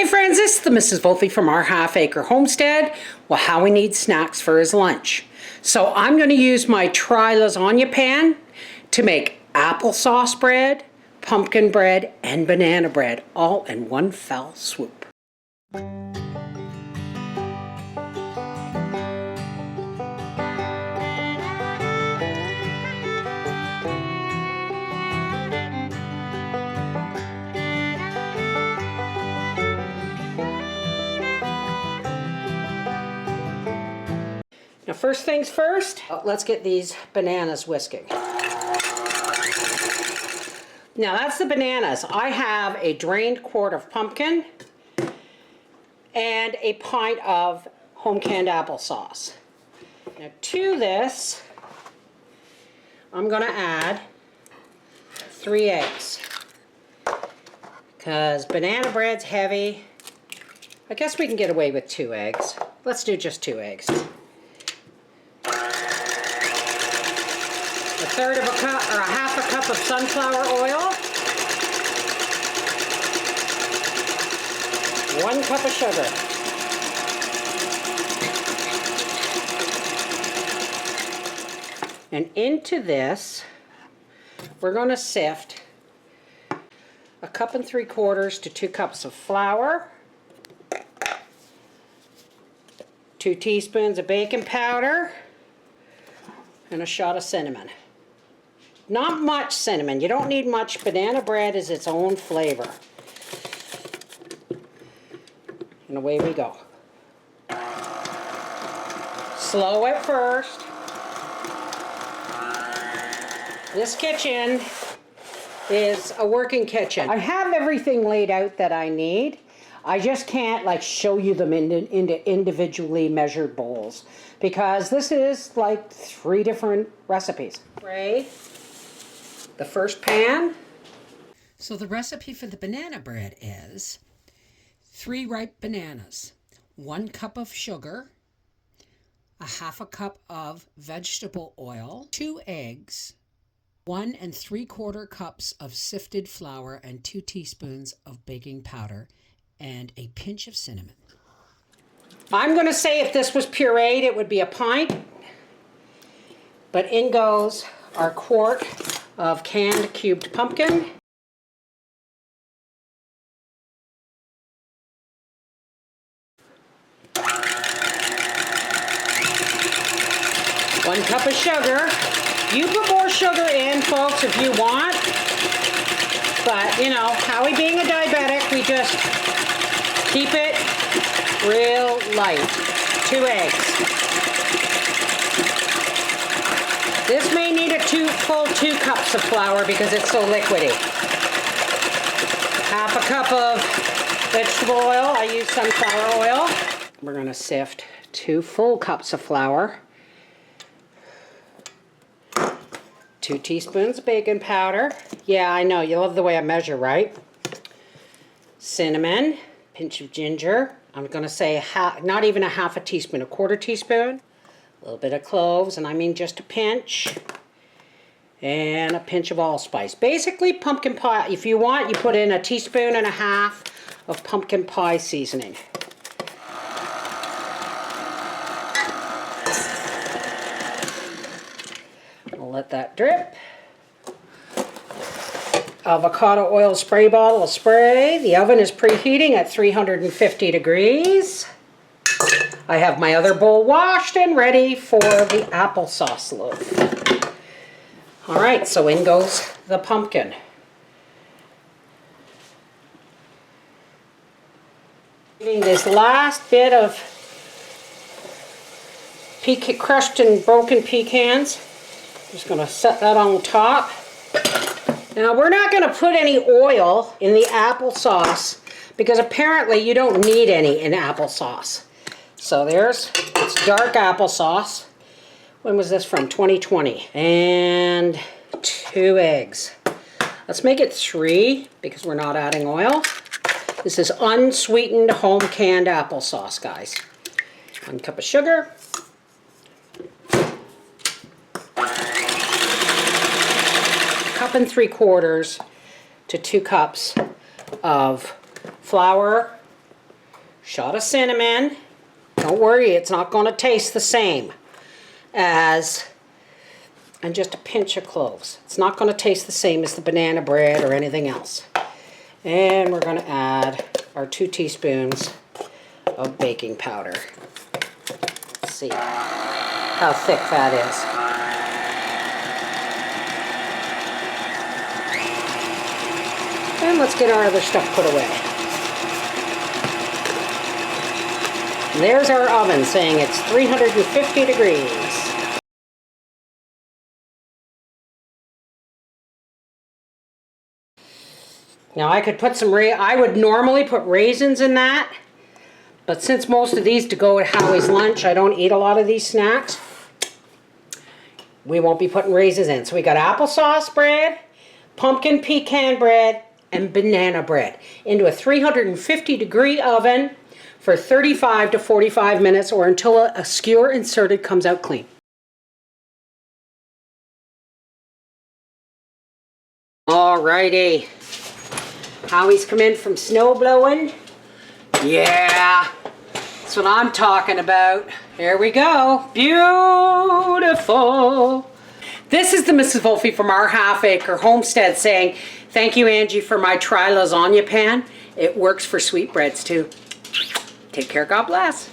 Hey friends, this is the Mrs. Wolfie from our half-acre homestead. Well, Howie needs snacks for his lunch. So I'm going to use my tri-lasagna pan to make applesauce bread, pumpkin bread, and banana bread all in one fell swoop. Now first things first, let's get these bananas whisking. Now that's the bananas. I have a drained quart of pumpkin and a pint of home canned applesauce. Now to this, I'm gonna add 3 eggs. Because banana bread's heavy. I guess we can get away with 2 eggs. Let's do just 2 eggs. A third of a cup or a half a cup of sunflower oil. 1 cup of sugar. And into this, we're going to sift 1 3/4 to 2 cups of flour, 2 teaspoons of baking powder, and a shot of cinnamon. Not much cinnamon. You don't need much. Banana bread is its own flavor. And away we go. Slow at first. This kitchen is a working kitchen. I have everything laid out that I need. I just can't like show you them into individually measured bowls because this is like 3 different recipes. Spray the first pan. So the recipe for the banana bread is 3 ripe bananas, 1 cup of sugar, a half a cup of vegetable oil, 2 eggs, 1 3/4 cups of sifted flour and 2 teaspoons of baking powder, and a pinch of cinnamon. I'm going to say if this was pureed, it would be a pint. But in goes our quart of canned cubed pumpkin. One cup of sugar. You put more sugar in, folks, if you want. But, you know, Howie being a diabetic, we just keep it real light. 2 eggs. This may need a full 2 cups of flour because it's so liquidy. Half a cup of vegetable oil. I use sunflower oil. We're going to sift 2 full cups of flour. 2 teaspoons of baking powder. Yeah, I know, you love the way I measure, right? Cinnamon, pinch of ginger. I'm going to say not even a half a teaspoon, 1/4 teaspoon. A little bit of cloves, and I mean just a pinch. And a pinch of allspice. Basically pumpkin pie. If you want, you put in 1.5 teaspoons of pumpkin pie seasoning. We'll let that drip. Avocado oil spray bottle of spray. The oven is preheating at 350 degrees. I have my other bowl washed and ready for the applesauce loaf. All right, so in goes the pumpkin. This last bit of crushed and broken pecans. Just going to set that on top. Now we're not going to put any oil in the applesauce because apparently you don't need any in applesauce. So it's dark applesauce. When was this from? 2020. And 2 eggs. Let's make it 3 because we're not adding oil. This is unsweetened home canned applesauce, guys. 1 cup of sugar. 1 3/4 to 2 cups of flour, shot of cinnamon. Don't worry, it's not going to taste the same as, and just a pinch of cloves. It's not going to taste the same as the banana bread or anything else. And we're going to add our 2 teaspoons of baking powder. Let's see how thick that is. And let's get our other stuff put away. And there's our oven saying it's 350 degrees. Now I could put some, I would normally put raisins in that, but since most of these to go with Howie's lunch, I don't eat a lot of these snacks, we won't be putting raisins in. So we got applesauce bread, pumpkin pecan bread, and banana bread into a 350 degree oven for 35 to 45 minutes or until a skewer inserted comes out clean. Alrighty. Howie's come in from snow blowing. Yeah, that's what I'm talking about. There we go. Beautiful. This is the Mrs. Wolfie from our half-acre homestead saying, thank you, Angie, for my tri-lasagna pan. It works for sweetbreads too. Take care. God bless.